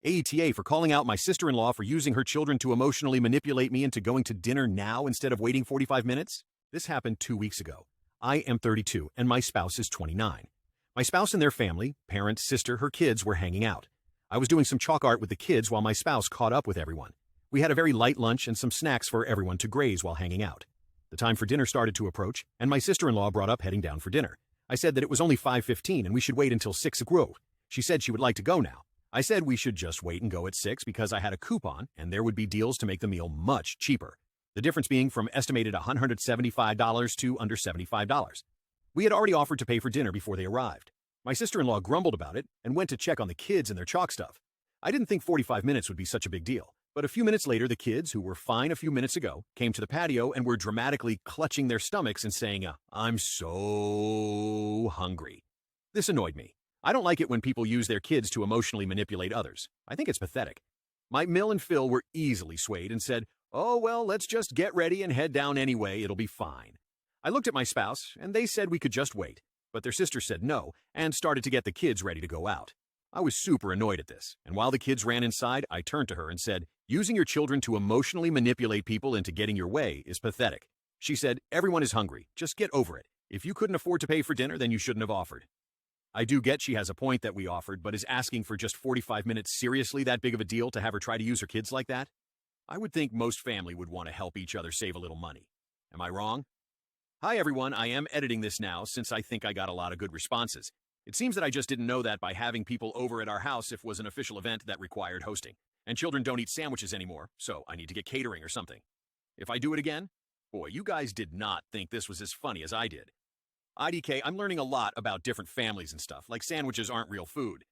AETA for calling out my sister-in-law for using her children to emotionally manipulate me into going to dinner now instead of waiting 45 minutes? This happened 2 weeks ago. I am 32 and my spouse is 29. My spouse and their family, parents, sister, her kids were hanging out. I was doing some chalk art with the kids while my spouse caught up with everyone. We had a very light lunch and some snacks for everyone to graze while hanging out. The time for dinner started to approach, and my sister-in-law brought up heading down for dinner. I said that it was only 5:15 and we should wait until 6 o'clock. She said she would like to go now. I said we should just wait and go at 6 because I had a coupon and there would be deals to make the meal much cheaper. The difference being from estimated $175 to under $75. We had already offered to pay for dinner before they arrived. My sister-in-law grumbled about it and went to check on the kids and their chalk stuff. I didn't think 45 minutes would be such a big deal. But a few minutes later, the kids, who were fine a few minutes ago, came to the patio and were dramatically clutching their stomachs and saying, "I'm so hungry." This annoyed me. I don't like it when people use their kids to emotionally manipulate others. I think it's pathetic. My Mill and Phil were easily swayed and said, "Oh, well, let's just get ready and head down anyway. It'll be fine." I looked at my spouse, and they said we could just wait. But their sister said no and started to get the kids ready to go out. I was super annoyed at this, and while the kids ran inside, I turned to her and said, "Using your children to emotionally manipulate people into getting your way is pathetic." She said, "Everyone is hungry. Just get over it. If you couldn't afford to pay for dinner, then you shouldn't have offered." I do get she has a point that we offered, but is asking for just 45 minutes seriously that big of a deal to have her try to use her kids like that? I would think most family would want to help each other save a little money. Am I wrong? Hi everyone, I am editing this now since I think I got a lot of good responses. It seems that I just didn't know that by having people over at our house if was an official event that required hosting. And children don't eat sandwiches anymore, so I need to get catering or something. If I do it again? Boy, you guys did not think this was as funny as I did. IDK, I'm learning a lot about different families and stuff, like sandwiches aren't real food.